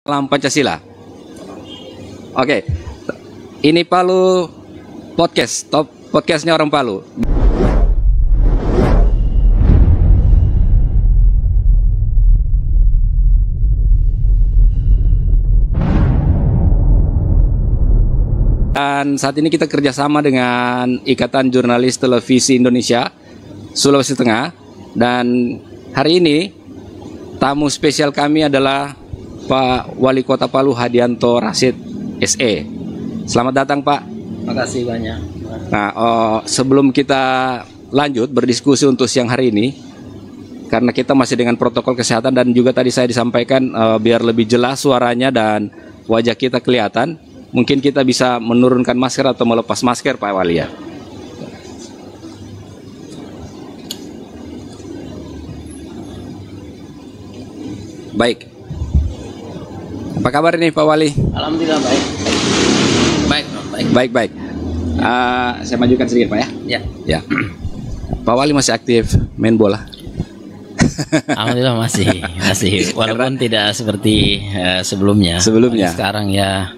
Salam Pancasila. Oke, ini Palu Podcast, top podcastnya orang Palu. Dan saat ini kita kerjasama dengan Ikatan Jurnalis Televisi Indonesia Sulawesi Tengah. Dan hari ini tamu spesial kami adalah Pak Wali Kota Palu Hadianto Rasid SE. Selamat datang Pak. Makasih banyak. Nah, sebelum kita lanjut berdiskusi untuk siang hari ini, karena kita masih dengan protokol kesehatan dan juga tadi saya disampaikan biar lebih jelas suaranya dan wajah kita kelihatan, mungkin kita bisa menurunkan masker atau melepas masker Pak Wali ya. Baik. Apa kabar ini Pak Wali? Alhamdulillah baik. Baik. Saya majukan sedikit Pak ya. Ya. Pak Wali masih aktif main bola? Alhamdulillah masih. Walaupun tidak seperti sebelumnya. Sekarang ya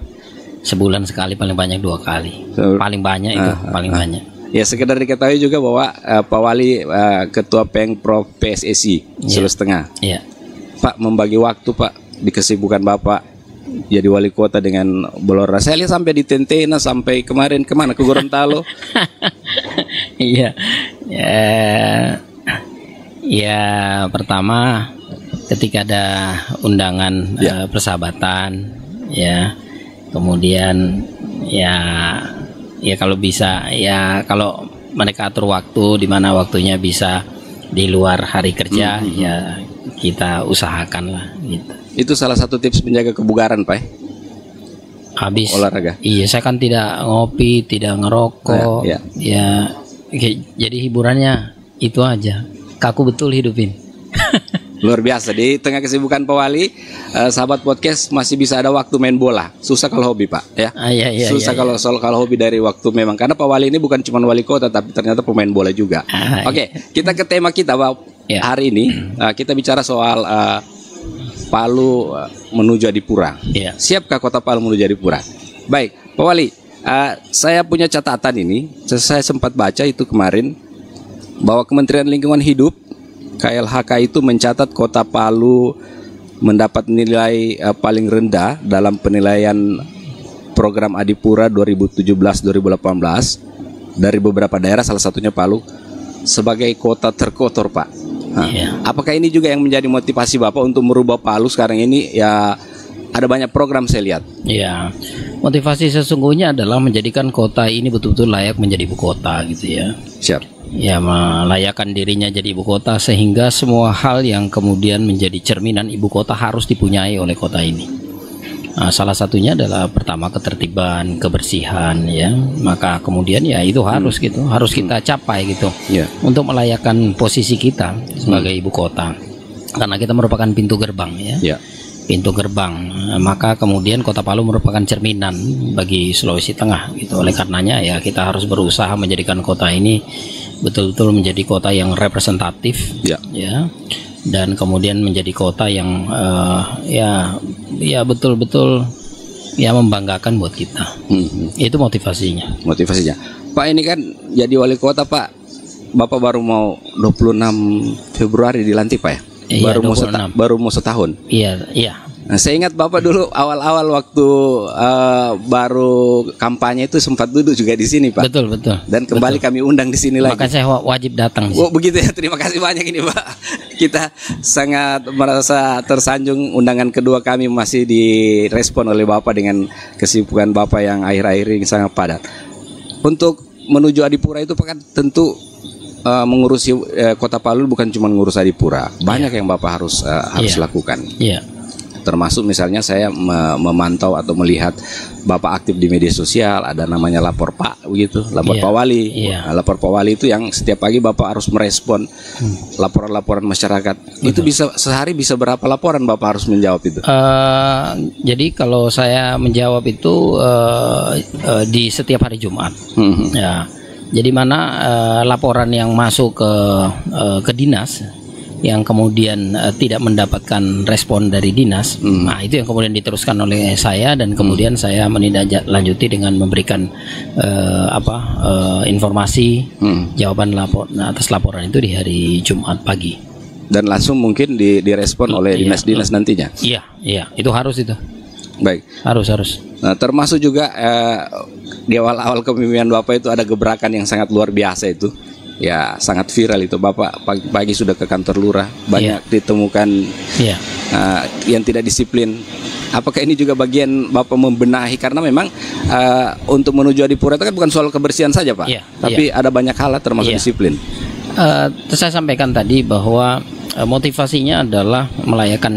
sebulan sekali, paling banyak 2 kali. Paling banyak itu, paling banyak. Ya, sekedar diketahui juga bahwa Pak Wali Ketua Pengprov PSSI Sulawesi Tengah. Iya. Pak membagi waktu Pak di kesibukan Bapak jadi wali kota dengan Blora. Saya lihat sampai di Tentena, sampai kemarin kemana ke Gorontalo. Iya. Ya pertama ketika ada undangan persahabatan, ya. Kemudian ya kalau bisa ya kalau mereka atur waktu di mana waktunya bisa di luar hari kerja, ya kita usahakan lah gitu. Itu salah satu tips menjaga kebugaran Pak. Habis olahraga. Iya, saya kan tidak ngopi, tidak ngerokok. Ya, jadi hiburannya itu aja. Kaku betul hidupin. Luar biasa, di tengah kesibukan Pak Wali, sahabat podcast masih bisa ada waktu main bola. Susah kalau hobi Pak ya. Susah kalau hobi dari waktu memang, karena Pak Wali ini bukan cuma wali kota tapi ternyata pemain bola juga. Oke, kita ke tema kita Pak. Hari ini kita bicara soal Palu menuju Adipura. Siapkah kota Palu menuju Adipura? Baik, Pak Wali, saya punya catatan ini. Saya sempat baca itu kemarin bahwa Kementerian Lingkungan Hidup KLHK itu mencatat kota Palu mendapat nilai paling rendah dalam penilaian program Adipura 2017-2018 dari beberapa daerah, salah satunya Palu, sebagai kota terkotor Pak. Apakah ini juga yang menjadi motivasi Bapak untuk merubah Palu sekarang ini? Ya, ada banyak program saya lihat. Iya, motivasi sesungguhnya adalah menjadikan kota ini betul-betul layak menjadi ibu kota gitu ya. Siap. Ya, melayakkan dirinya jadi ibu kota sehingga semua hal yang kemudian menjadi cerminan ibu kota harus dipunyai oleh kota ini. Nah, salah satunya adalah pertama ketertiban, kebersihan ya. Maka kemudian ya itu harus gitu, harus kita capai gitu. Untuk melayakkan posisi kita sebagai ibu kota. Karena kita merupakan pintu gerbang ya. Pintu gerbang. Maka kemudian Kota Palu merupakan cerminan bagi Sulawesi Tengah gitu. Oleh karenanya ya kita harus berusaha menjadikan kota ini betul-betul menjadi kota yang representatif ya. Dan kemudian menjadi kota yang ya betul-betul ya membanggakan buat kita. Itu motivasinya. Pak, ini kan jadi wali kota Pak, Bapak baru mau 26 Februari dilantik Pak ya? Iya, baru mau setahun. Iya. Nah, saya ingat Bapak dulu awal-awal waktu baru kampanye itu sempat duduk juga di sini Pak. Betul. Dan kembali kami undang di sini lagi. Maka saya wajib datang. Oh begitu ya, terima kasih banyak ini Pak. Kita sangat merasa tersanjung, undangan kedua kami masih direspon oleh Bapak dengan kesibukan Bapak yang akhir-akhir ini sangat padat. Untuk menuju Adipura itu Pak kan tentu mengurusi Kota Palu bukan cuma ngurus Adipura. Banyak yang Bapak harus lakukan. Termasuk misalnya saya memantau atau melihat Bapak aktif di media sosial, ada namanya lapor Pak begitu, lapor Pak Wali. Lapor Pak Wali itu yang setiap pagi Bapak harus merespon laporan-laporan masyarakat. Itu bisa sehari bisa berapa laporan Bapak harus menjawab itu? Jadi kalau saya menjawab itu di setiap hari Jumat. Ya. Jadi mana laporan yang masuk ke dinas yang kemudian tidak mendapatkan respon dari dinas. Nah, itu yang kemudian diteruskan oleh saya, dan kemudian saya menindaklanjuti dengan memberikan informasi jawaban atas laporan itu di hari Jumat pagi. Dan langsung mungkin direspon oleh dinas-dinas nantinya. Iya, itu harus itu. Baik. Harus. Nah, termasuk juga di awal-awal kepemimpinan Bapak itu ada gebrakan yang sangat luar biasa itu. Ya, sangat viral itu. Bapak pagi-pagi sudah ke kantor lurah, banyak ditemukan yang tidak disiplin. Apakah ini juga bagian Bapak membenahi, karena memang untuk menuju Adipura itu kan bukan soal kebersihan saja, Pak, tapi ada banyak hal termasuk disiplin. Saya sampaikan tadi bahwa motivasinya adalah melayakan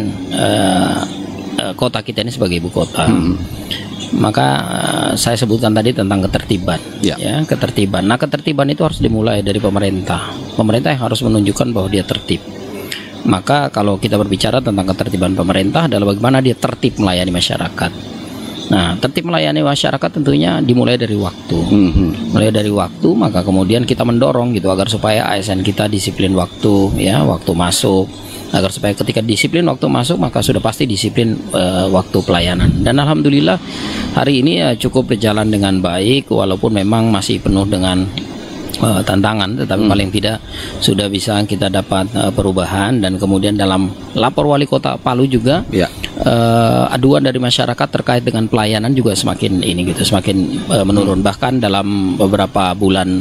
kota kita ini sebagai ibu kota. Maka saya sebutkan tadi tentang ketertiban, ketertiban. Nah, ketertiban itu harus dimulai dari pemerintah. Pemerintah yang harus menunjukkan bahwa dia tertib. Maka kalau kita berbicara tentang ketertiban pemerintah adalah bagaimana dia tertib melayani masyarakat. Nah, tertib melayani masyarakat tentunya dimulai dari waktu. Mulai dari waktu, maka kemudian kita mendorong gitu agar supaya ASN kita disiplin waktu, waktu masuk. Agar supaya ketika disiplin waktu masuk, maka sudah pasti disiplin waktu pelayanan. Dan alhamdulillah hari ini cukup berjalan dengan baik, walaupun memang masih penuh dengan tantangan, tetapi paling tidak sudah bisa kita dapat perubahan. Dan kemudian dalam lapor wali kota Palu juga aduan dari masyarakat terkait dengan pelayanan juga semakin menurun. Bahkan dalam beberapa bulan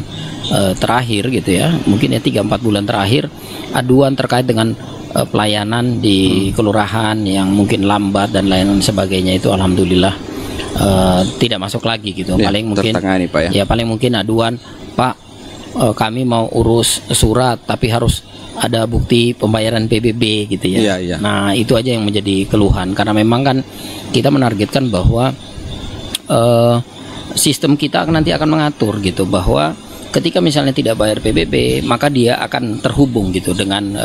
terakhir gitu mungkin 3-4 bulan terakhir, aduan terkait dengan pelayanan di kelurahan yang mungkin lambat dan lain sebagainya itu alhamdulillah tidak masuk lagi gitu. Paling mungkin tertangani, Pak, paling mungkin aduan, Pak, kami mau urus surat tapi harus ada bukti pembayaran PBB gitu ya. Nah, itu aja yang menjadi keluhan, karena memang kan kita menargetkan bahwa sistem kita nanti akan mengatur gitu bahwa ketika misalnya tidak bayar PBB, maka dia akan terhubung gitu dengan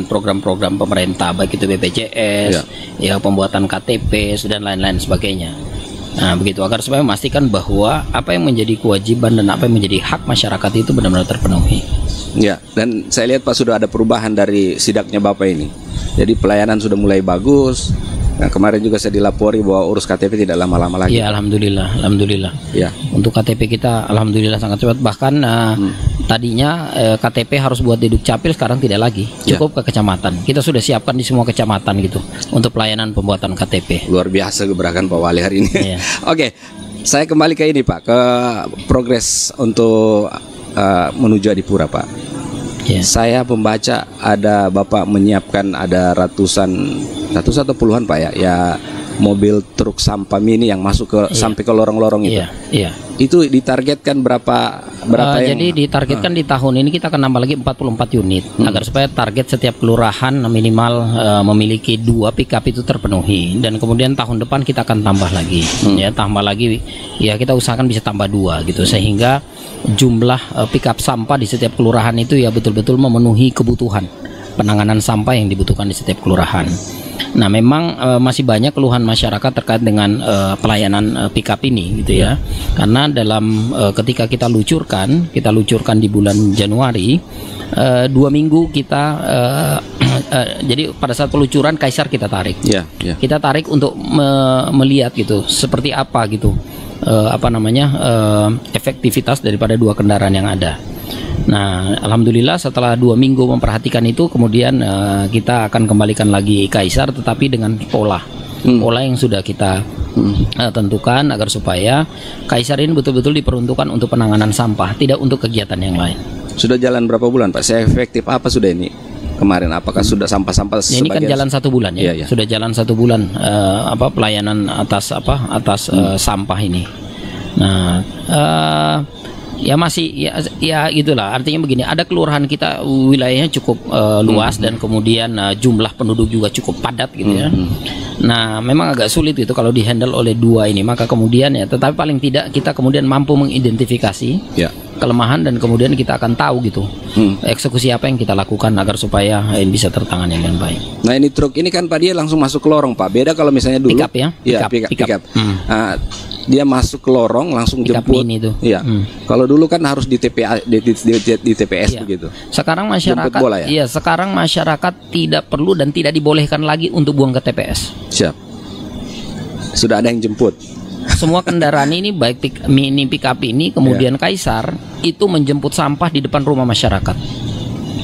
program-program pemerintah, baik itu BPJS, pembuatan KTP dan lain-lain sebagainya. Nah, begitu agar supaya memastikan bahwa apa yang menjadi kewajiban dan apa yang menjadi hak masyarakat itu benar-benar terpenuhi. Ya, dan saya lihat, Pak, sudah ada perubahan dari sidaknya Bapak ini. Jadi pelayanan sudah mulai bagus. Nah, kemarin juga saya dilapori bahwa urus KTP tidak lama-lama lagi. Ya, alhamdulillah. Ya. Untuk KTP kita alhamdulillah sangat cepat. Bahkan tadinya KTP harus buat di Dukcapil, sekarang tidak lagi. Cukup ke kecamatan. Kita sudah siapkan di semua kecamatan gitu untuk pelayanan pembuatan KTP. Luar biasa gebrakan Pak Wali hari ini. Oke, saya kembali ke ini, Pak, ke progres untuk menuju Adipura, Pak. Saya membaca ada Bapak menyiapkan ada ratusan atau puluhan, Pak, ya mobil truk sampah mini yang masuk ke sampai ke lorong-lorong itu. Itu ditargetkan berapa yang? Jadi ditargetkan di tahun ini kita akan nambah lagi 44 unit agar supaya target setiap kelurahan minimal memiliki 2 pickup itu terpenuhi, dan kemudian tahun depan kita akan tambah lagi. Tambah lagi kita usahakan bisa tambah 2 gitu, sehingga jumlah pickup sampah di setiap kelurahan itu betul-betul memenuhi kebutuhan penanganan sampah yang dibutuhkan di setiap kelurahan. Nah, memang masih banyak keluhan masyarakat terkait dengan pelayanan pickup ini gitu ya. Karena dalam ketika kita lucurkan di bulan Januari, 2 minggu kita jadi pada saat peluncuran Kaisar kita tarik. Kita tarik untuk melihat gitu seperti apa gitu efektivitas daripada 2 kendaraan yang ada. Nah, alhamdulillah setelah 2 minggu memperhatikan itu, kemudian kita akan kembalikan lagi Kaisar, tetapi dengan pola yang sudah kita tentukan agar supaya Kaisar ini betul-betul diperuntukkan untuk penanganan sampah, tidak untuk kegiatan yang lain. Sudah jalan berapa bulan, Pak? Saya efektif apa sudah ini kemarin? Apakah sudah sampah-sampah? Ini kan jalan 1 bulan ya. Sudah jalan 1 bulan pelayanan atas sampah ini. Nah, masih gitulah, artinya begini, ada kelurahan kita wilayahnya cukup luas dan kemudian jumlah penduduk juga cukup padat gitu ya. Nah, memang agak sulit itu kalau dihandle oleh 2 ini, maka kemudian tetapi paling tidak kita kemudian mampu mengidentifikasi kelemahan dan kemudian kita akan tahu gitu eksekusi apa yang kita lakukan agar supaya ini bisa tertangani dengan baik. Nah, ini truk ini kan Pak, dia langsung masuk ke lorong, Pak. Beda kalau misalnya dulu pickup. dia masuk ke lorong langsung jemput. Itu. Iya. Kalau dulu kan harus di TPS iya. Begitu. Sekarang masyarakat bola, ya? Iya, sekarang masyarakat tidak perlu dan tidak dibolehkan lagi untuk buang ke TPS. Siap. Sudah ada yang jemput. Semua kendaraan ini baik mini pick up ini kemudian Kaisar itu menjemput sampah di depan rumah masyarakat.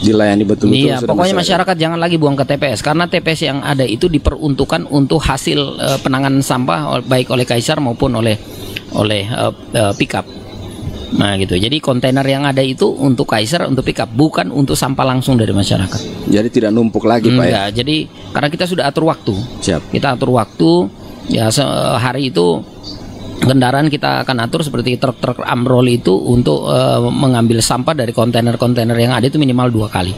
Dilayani betul-betul. Iya, pokoknya masyarakat jangan lagi buang ke TPS karena TPS yang ada itu diperuntukkan untuk hasil penanganan sampah baik oleh Kaisar maupun oleh pickup. Nah gitu. Jadi kontainer yang ada itu untuk Kaisar, untuk pickup, bukan untuk sampah langsung dari masyarakat. Jadi tidak numpuk lagi, Pak ya. Jadi karena kita sudah atur waktu. Siap. Kita atur waktu ya hari itu. Kendaraan kita akan atur seperti truk-truk amrol itu untuk mengambil sampah dari kontainer-kontainer yang ada itu minimal 2 kali.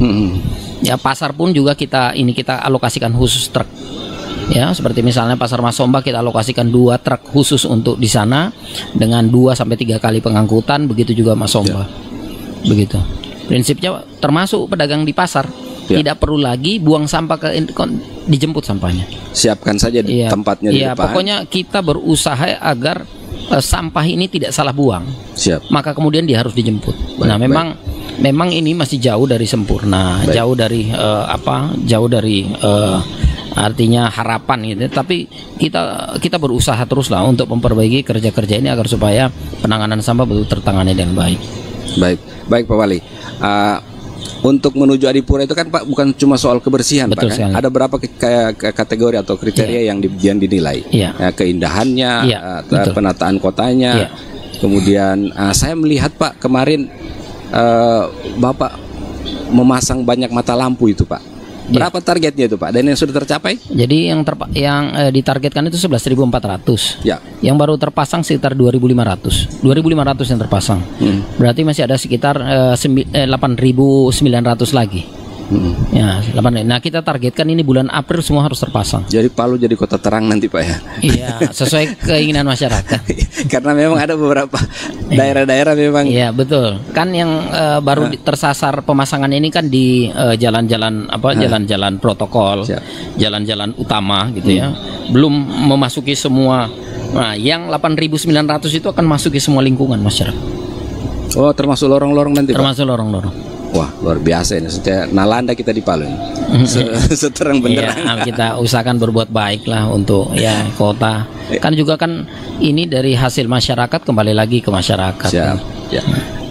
Ya pasar pun juga kita alokasikan khusus truk. Ya seperti misalnya pasar Masomba kita alokasikan 2 truk khusus untuk di sana dengan 2 sampai 3 kali pengangkutan. Begitu juga Masomba. Begitu. Prinsipnya termasuk pedagang di pasar. Tidak perlu lagi buang sampah dijemput sampahnya. Siapkan saja di tempatnya di depan. Pokoknya kita berusaha agar sampah ini tidak salah buang. Siap. Maka kemudian dia harus dijemput. Nah, memang ini masih jauh dari sempurna, jauh dari artinya harapan gitu. Tapi kita berusaha teruslah untuk memperbaiki kerja-kerja ini agar supaya penanganan sampah betul tertangani dengan baik. Baik Pak Wali. Untuk menuju Adipura itu kan Pak bukan cuma soal kebersihan. Betul, Pak kan? Ada berapa kategori atau kriteria yang dinilai? Keindahannya, penataan kotanya. Kemudian saya melihat Pak kemarin Bapak memasang banyak mata lampu itu Pak. Berapa targetnya itu Pak? Dan yang sudah tercapai? Jadi yang ditargetkan itu 11.400. Ya. Yang baru terpasang sekitar 2.500. 2.500 yang terpasang. Berarti masih ada sekitar 8.900 lagi. Ya, nah kita targetkan ini bulan April semua harus terpasang. Jadi Palu jadi kota terang nanti Pak ya? Iya, sesuai keinginan masyarakat. Karena memang ada beberapa daerah-daerah memang. Iya betul. Kan yang baru tersasar pemasangan ini kan di jalan-jalan jalan-jalan protokol, jalan-jalan utama gitu ya. Belum memasuki semua. Nah, yang 8.900 itu akan masuki semua lingkungan masyarakat. Oh, termasuk lorong-lorong nanti Pak? Termasuk lorong-lorong. Wah luar biasa ini, nalanda kita di Palu seterang benderang. Iya, kita usahakan berbuat baik lah untuk kota. Kan juga kan ini dari hasil masyarakat kembali lagi ke masyarakat. Siap. Ya.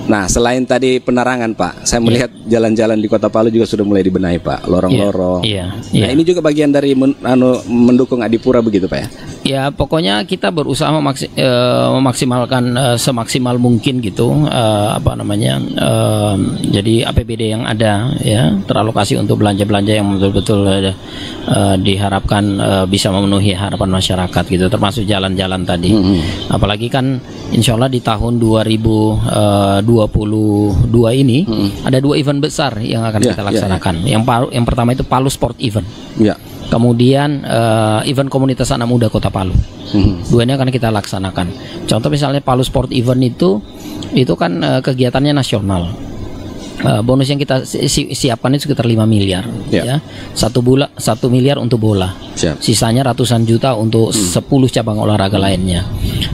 Nah selain tadi penerangan Pak, saya melihat jalan-jalan di Kota Palu juga sudah mulai dibenahi Pak, lorong-lorong. Nah ini juga bagian dari mendukung Adipura begitu Pak ya? Ya pokoknya kita berusaha memaksimalkan semaksimal mungkin gitu jadi APBD yang ada ya teralokasi untuk belanja-belanja yang betul-betul diharapkan bisa memenuhi harapan masyarakat gitu, termasuk jalan-jalan tadi. Apalagi kan insya Allah di tahun 2022 ini ada 2 event besar yang akan kita laksanakan. Yang pertama itu Palu Sport Event. Kemudian event komunitas anak muda Kota Palu. 2 ini akan kita laksanakan. Contoh misalnya Palu Sport Event itu kan kegiatannya nasional. Bonus yang kita siapkan itu sekitar 5 miliar ya. 1 miliar untuk bola. Sisanya ratusan juta untuk 10 cabang olahraga lainnya.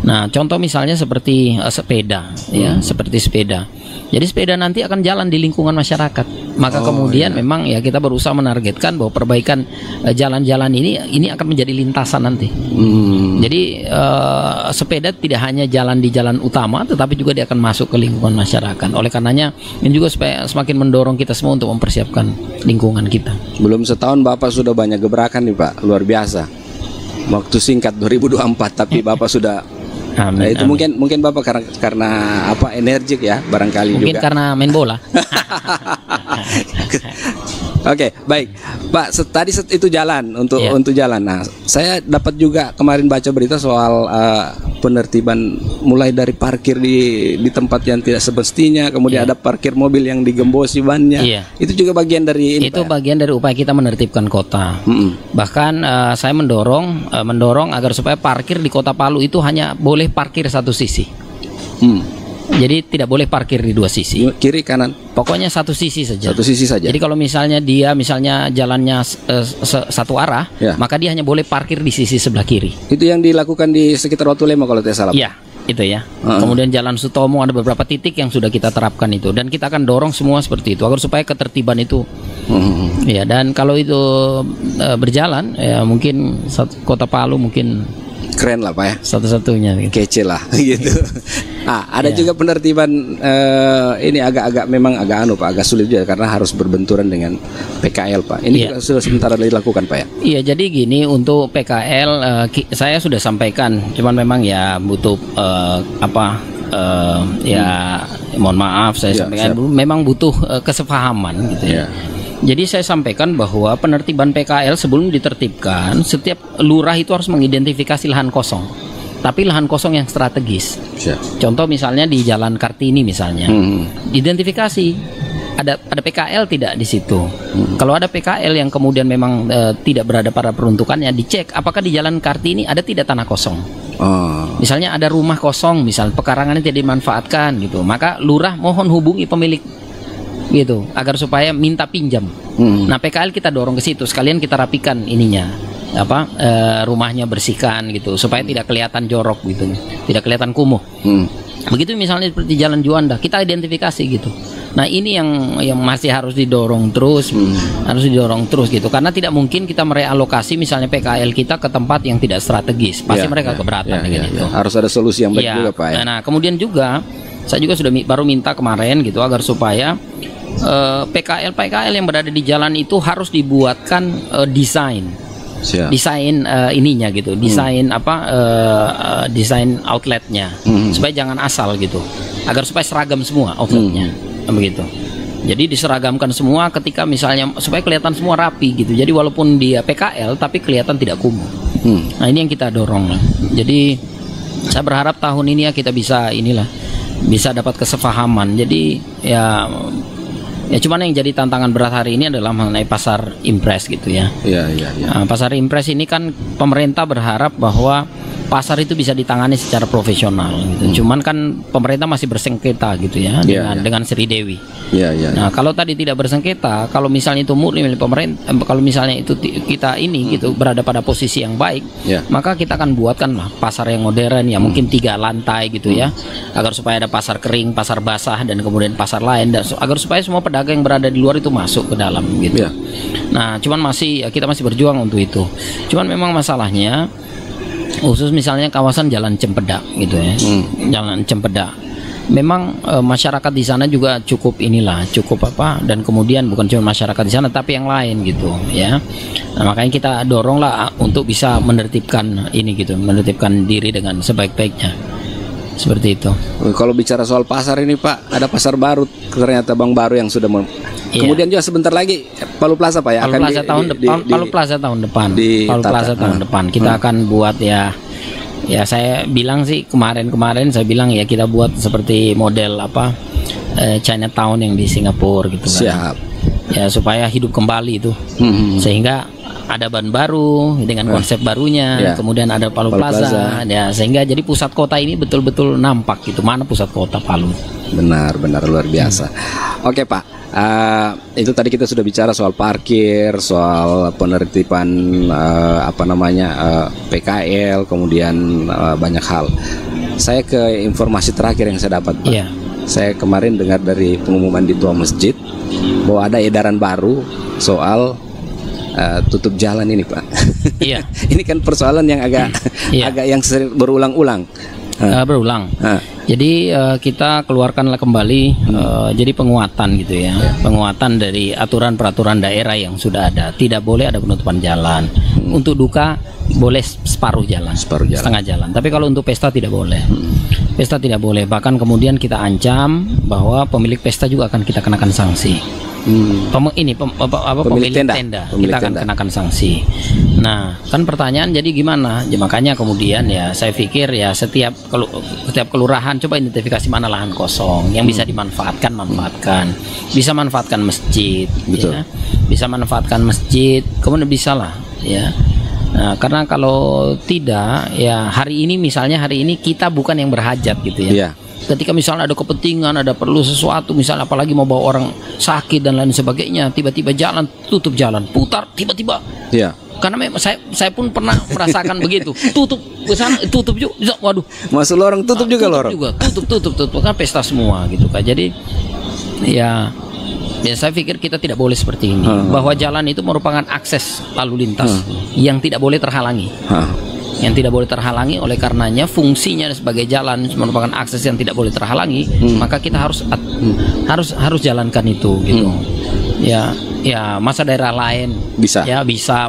Nah, contoh misalnya seperti sepeda ya, seperti sepeda. Jadi sepeda nanti akan jalan di lingkungan masyarakat. Maka kemudian memang ya kita berusaha menargetkan bahwa perbaikan jalan-jalan ini akan menjadi lintasan nanti. Jadi sepeda tidak hanya jalan di jalan utama, tetapi juga dia akan masuk ke lingkungan masyarakat. Oleh karenanya ini juga supaya semakin mendorong kita semua untuk mempersiapkan lingkungan kita. Belum setahun Bapak sudah banyak gebrakan nih Pak, luar biasa. Waktu singkat 2024 tapi Bapak sudah Amin, itu amin. mungkin Bapak karena energik ya barangkali mungkin juga. Karena main bola. Oke, baik Pak. Tadi itu jalan untuk jalan. Nah, saya dapat juga kemarin baca berita soal penertiban mulai dari parkir di tempat yang tidak semestinya, kemudian ada parkir mobil yang digembosi bannya. Itu juga bagian dari ini. Itu bagian dari upaya kita menertibkan kota. Bahkan saya mendorong agar supaya parkir di Kota Palu itu hanya boleh parkir satu sisi. Jadi tidak boleh parkir di dua sisi. Kiri kanan. Pokoknya satu sisi saja. Satu sisi saja. Jadi kalau misalnya dia jalannya satu arah, maka dia hanya boleh parkir di sisi sebelah kiri. Itu yang dilakukan di sekitar Watu Lema kalau tidak salah. Iya, itu ya. Kemudian Jalan Sutomo ada beberapa titik yang sudah kita terapkan itu, dan kita akan dorong semua seperti itu agar supaya ketertiban itu. Ya, dan kalau itu berjalan, ya mungkin Kota Palu mungkin keren lah Pak ya, satu-satunya gitu. Kece lah gitu. Ada juga penertiban ini memang agak Pak, agak sulit juga karena harus berbenturan dengan PKL Pak. Ini juga sudah sementara dilakukan Pak ya. Iya, jadi gini, untuk PKL saya sudah sampaikan, cuman memang ya butuh mohon maaf saya sampaikan memang butuh kesepahaman gitu ya. Jadi saya sampaikan bahwa penertiban PKL sebelum ditertibkan, setiap lurah itu harus mengidentifikasi lahan kosong, tapi lahan kosong yang strategis. Contoh misalnya di Jalan Kartini misalnya, identifikasi ada PKL tidak di situ. Kalau ada PKL yang kemudian memang tidak berada pada peruntukannya, dicek apakah di Jalan Kartini ada tidak tanah kosong. Misalnya ada rumah kosong, misal pekarangannya tidak dimanfaatkan gitu, maka lurah mohon hubungi pemilik gitu agar supaya minta pinjam. Nah, PKL kita dorong ke situ, sekalian kita rapikan ininya, rumahnya bersihkan gitu supaya tidak kelihatan jorok gitu, tidak kelihatan kumuh. Begitu misalnya seperti Jalan Juanda, kita identifikasi gitu. Nah, ini yang masih harus didorong terus, gitu, karena tidak mungkin kita merealokasi misalnya PKL kita ke tempat yang tidak strategis, pasti mereka keberatan dengan itu. Harus ada solusi yang baik juga Pak ya. Nah, kemudian juga saya juga sudah baru minta kemarin gitu agar supaya PKL yang berada di jalan itu harus dibuatkan desain ininya gitu, desain outletnya, supaya jangan asal gitu, agar supaya seragam semua outletnya, begitu. Jadi diseragamkan semua ketika misalnya supaya kelihatan semua rapi gitu. Jadi walaupun dia PKL tapi kelihatan tidak kumuh. Nah, ini yang kita dorong. Jadi saya berharap tahun ini ya kita bisa dapat kesepahaman. Jadi ya cuman yang jadi tantangan berat hari ini adalah mengenai pasar impres gitu ya. Nah, pasar impres ini kan pemerintah berharap bahwa pasar itu bisa ditangani secara profesional gitu. Cuman kan pemerintah masih bersengketa gitu ya dengan Sri Dewi. Nah, kalau tadi tidak bersengketa, kalau misalnya itu murni milik pemerintah, kalau misalnya itu kita gitu berada pada posisi yang baik, maka kita akan buatkan pasar yang modern ya, mungkin 3 lantai gitu ya, agar supaya ada pasar kering, pasar basah, dan kemudian pasar lain, dan agar supaya semua pedagang yang berada di luar itu masuk ke dalam gitu. Nah, cuman kita masih berjuang untuk itu. Cuman memang masalahnya khusus misalnya kawasan Jalan Cempeda gitu ya, Jalan Cempeda. Memang masyarakat di sana juga cukup dan kemudian bukan cuma masyarakat di sana tapi yang lain gitu ya. Nah, makanya kita doronglah untuk bisa menertibkan menertibkan diri dengan sebaik-baiknya. Seperti itu. Kalau bicara soal pasar ini Pak, ada pasar baru ternyata Bang Baru yang sudah kemudian juga sebentar lagi Palu Plaza Pak ya, Palu Plaza tahun depan kita akan buat ya saya bilang sih kemarin saya bilang ya kita buat seperti model Chinatown yang di Singapura gitu kan. Siap. Ya supaya hidup kembali itu. Sehingga ada ban baru dengan konsep barunya, kemudian ada Palu Plaza. Ya, sehingga jadi pusat kota ini betul-betul nampak gitu, mana pusat kota Palu. Benar luar biasa. Oke Pak, itu tadi kita sudah bicara soal parkir, soal penertiban PKL, kemudian banyak hal. Saya ke informasi terakhir yang saya dapat Pak. Saya kemarin dengar dari pengumuman di tua masjid bahwa ada edaran baru soal tutup jalan ini Pak. Ini kan persoalan yang agak yang sering berulang-ulang. Jadi kita keluarkanlah kembali jadi penguatan gitu ya, penguatan dari aturan peraturan daerah yang sudah ada. Tidak boleh ada penutupan jalan. Untuk duka boleh separuh jalan, setengah jalan. Tapi kalau untuk pesta tidak boleh. Pesta tidak boleh. Bahkan kemudian kita ancam bahwa pemilik pesta juga akan kita kenakan sanksi. Pemilik tenda kita akan kenakan sanksi. Nah, kan pertanyaan jadi gimana? Ya, makanya kemudian ya saya pikir ya setiap kelurahan coba identifikasi mana lahan kosong yang bisa dimanfaatkan, bisa manfaatkan masjid, ya. Bisa manfaatkan masjid, kemudian bisa lah ya. Nah, karena kalau tidak ya hari ini kita bukan yang berhajat gitu ya. ketika misalnya ada kepentingan, ada perlu sesuatu, misalnya apalagi mau bawa orang sakit dan lain sebagainya, tiba-tiba jalan, tutup jalan, putar, tiba-tiba. Iya. Karena memang saya pun pernah merasakan begitu. Tutup ke sana, tutup juga. Waduh. Masuk lorong, tutup juga lorong. Tutup kan pesta semua gitu kan. Jadi ya saya pikir kita tidak boleh seperti ini. Bahwa jalan itu merupakan akses lalu lintas yang tidak boleh terhalangi. Yang tidak boleh terhalangi, oleh karenanya fungsinya sebagai jalan merupakan akses yang tidak boleh terhalangi, maka kita harus jalankan itu gitu. Ya masa daerah lain bisa,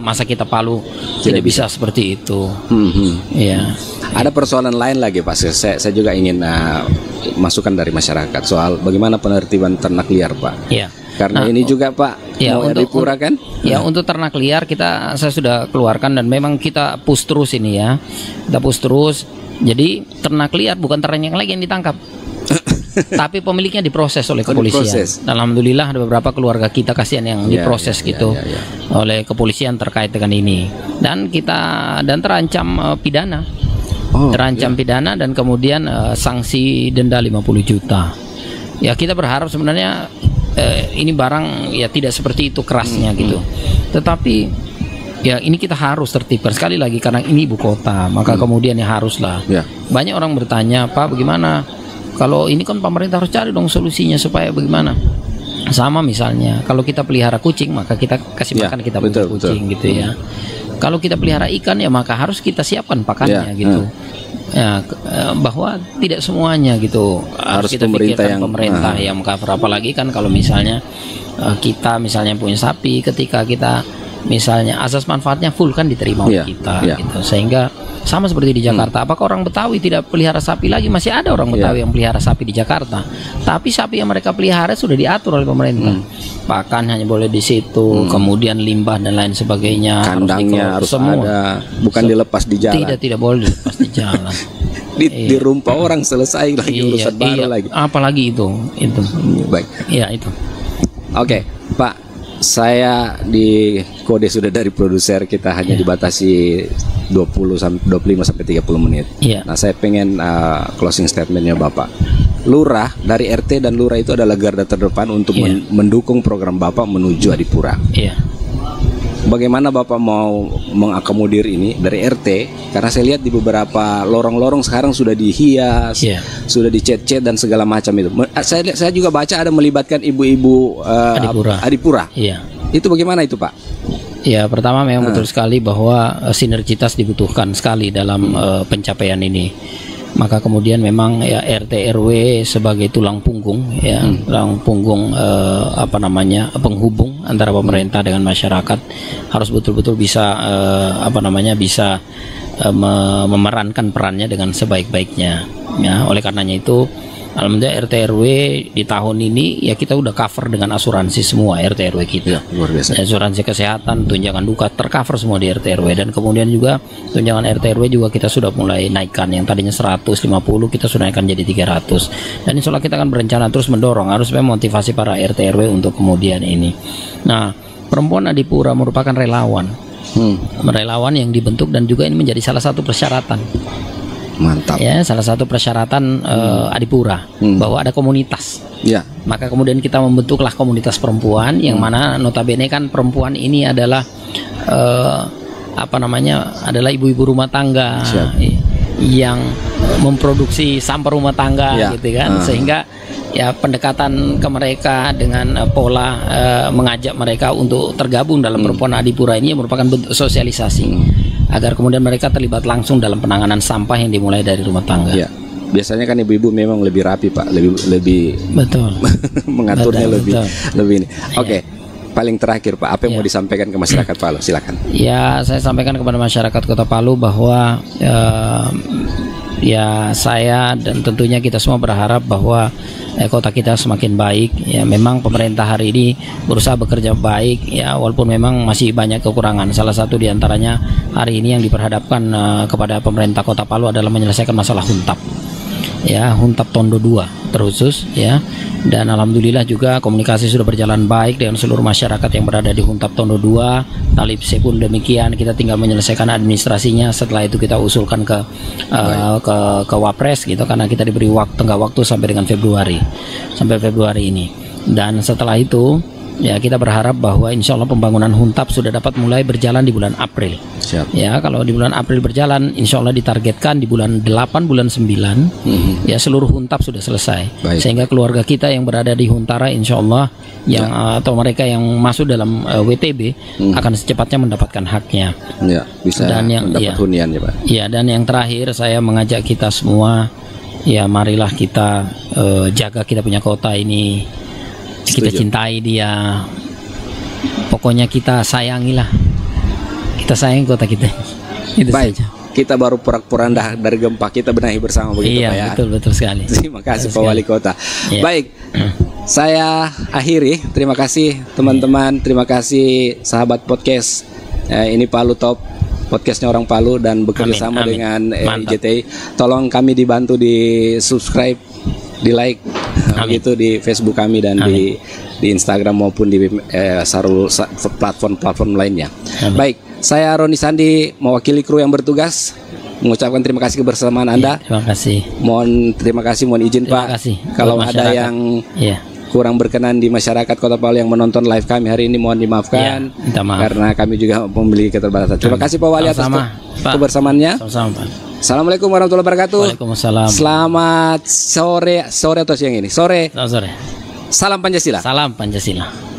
masa kita Palu tidak bisa seperti itu. Ya. Ada persoalan lain lagi Pak, saya juga ingin masukan dari masyarakat soal bagaimana penertiban ternak liar Pak. Ya. Karena ini juga Pak, mau Adipura kan? Ya, untuk ternak liar saya sudah keluarkan dan memang kita push terus ini ya. Kita push terus. Jadi ternak liar bukan ternak yang lagi yang ditangkap. Tapi pemiliknya diproses oleh kepolisian. Alhamdulillah ada beberapa keluarga kita kasihan yang diproses oleh kepolisian terkait dengan ini. Dan terancam pidana. Pidana dan kemudian sanksi denda 50 juta. Ya kita berharap sebenarnya ini barang ya tidak seperti itu kerasnya gitu. Tetapi ya ini kita harus tertibkan sekali lagi karena ini ibu kota, maka kemudian ya haruslah. Banyak orang bertanya, Pak bagaimana? Kalau ini kan pemerintah harus cari dong solusinya supaya bagaimana? Sama misalnya kalau kita pelihara kucing maka kita kasih makan kita punya kucing gitu ya. Kalau kita pelihara ikan ya maka harus kita siapkan pakannya gitu. Ya, bahwa tidak semuanya gitu harus kita pikirkan pemerintah yang cover, apalagi kan kalau misalnya kita misalnya punya sapi, ketika kita misalnya asas manfaatnya full kan diterima oleh kita gitu. Sehingga sama seperti di Jakarta, apakah orang Betawi tidak pelihara sapi lagi? Masih ada orang Betawi yang pelihara sapi di Jakarta, tapi sapi yang mereka pelihara sudah diatur oleh pemerintah. Pakan hanya boleh di situ, kemudian limbah dan lain sebagainya, kandangnya harus ada, bukan dilepas di jalan. Tidak boleh dilepas di jalan. Di rumah orang selesai lagi urusan baru lagi. Apalagi itu. Baik. Iya itu. Oke, Pak. Saya di kode sudah dari produser, kita hanya dibatasi 25 sampai 30 menit. Nah, saya pengen closing statementnya Bapak. Lurah dari RT dan Lurah itu adalah garda terdepan untuk mendukung program Bapak menuju Adipura. Bagaimana Bapak mau mengakomodir ini dari RT? Karena saya lihat di beberapa lorong-lorong sekarang sudah dihias, sudah dicet-cet dan segala macam itu. Saya juga baca ada melibatkan ibu-ibu Adipura. Itu bagaimana itu Pak? Ya, pertama memang betul sekali bahwa sinergitas dibutuhkan sekali dalam pencapaian ini. Maka kemudian memang ya RT RW sebagai tulang punggung tulang punggung penghubung antara pemerintah dengan masyarakat harus betul-betul bisa bisa memerankan perannya dengan sebaik-baiknya ya. Oleh karenanya itu alhamdulillah RT RW di tahun ini ya kita udah cover dengan asuransi semua RT RW kita. Luar biasa. Asuransi kesehatan, tunjangan duka tercover semua di RT RW, dan kemudian juga tunjangan RT RW juga kita sudah mulai naikkan, yang tadinya 150 kita sudah naikkan jadi 300. Dan insya Allah kita akan berencana terus mendorong harus memotivasi para RT RW untuk kemudian ini. Nah, perempuan Adipura merupakan relawan. Relawan yang dibentuk dan juga ini menjadi salah satu persyaratan. Mantap. Ya, salah satu persyaratan Adipura bahwa ada komunitas. Maka kemudian kita membentuklah komunitas perempuan yang mana notabene kan perempuan ini adalah adalah ibu-ibu rumah tangga yang memproduksi sampah rumah tangga gitu kan. Sehingga ya pendekatan ke mereka dengan pola mengajak mereka untuk tergabung dalam perempuan Adipura ini merupakan bentuk sosialisasi agar kemudian mereka terlibat langsung dalam penanganan sampah yang dimulai dari rumah tangga. Biasanya kan ibu-ibu memang lebih rapi Pak, lebih betul mengaturnya lebih ini. Oke. Paling terakhir Pak, apa yang mau disampaikan ke masyarakat Palu? Silakan. Ya, saya sampaikan kepada masyarakat Kota Palu bahwa ya saya dan tentunya kita semua berharap bahwa kota kita semakin baik. Ya, memang pemerintah hari ini berusaha bekerja baik ya, walaupun memang masih banyak kekurangan. Salah satu diantaranya hari ini yang diperhadapkan kepada pemerintah Kota Palu adalah menyelesaikan masalah huntap. Ya, huntap Tondo 2. terkhusus ya. Dan alhamdulillah juga komunikasi sudah berjalan baik dengan seluruh masyarakat yang berada di Huntap Tondo 2. Talipse pun demikian, kita tinggal menyelesaikan administrasinya. Setelah itu kita usulkan ke Wapres gitu, karena kita diberi tenggat waktu sampai dengan Februari ini. Dan setelah itu ya kita berharap bahwa insya Allah pembangunan Huntap sudah dapat mulai berjalan di bulan April. Siap. Ya, kalau di bulan April berjalan, insya Allah ditargetkan di bulan 8, bulan 9 ya seluruh Huntap sudah selesai. Baik. Sehingga keluarga kita yang berada di Huntara insya Allah yang atau mereka yang masuk dalam WTB akan secepatnya mendapatkan haknya. Ya, bisa dan mendapat hunian ya Pak. Ya, dan yang terakhir saya mengajak kita semua, ya marilah kita jaga kita punya kota ini. Kita cintai dia, pokoknya kita sayangilah, kita sayangi kota kita. Itu baik saja. Kita baru porak-poranda dari gempa, kita benahi bersama begitu Pak ya. Betul sekali. Terima kasih Pak Wali Kota. Ya. Baik, saya akhiri. Terima kasih teman-teman, terima kasih sahabat podcast. Ini Palu Top, podcastnya orang Palu dan bekerja sama dengan IJTI. Tolong kami dibantu di subscribe, di like, begitu di Facebook kami dan di Instagram maupun di platform lainnya. Baik, saya Roni Sandi mewakili kru yang bertugas mengucapkan terima kasih kebersamaan Anda. Terima kasih. Mohon izin Pak. Kalau ada yang kurang berkenan di masyarakat Kota Palu yang menonton live kami hari ini, mohon dimaafkan. Minta maaf. Karena kami juga memiliki keterbatasan. Terima kasih Pak Wali atas kebersamaannya. Sama-sama Pak. Assalamualaikum warahmatullahi wabarakatuh. Waalaikumsalam. Selamat sore atau siang ini? Sore. Salam Pancasila. Salam Pancasila.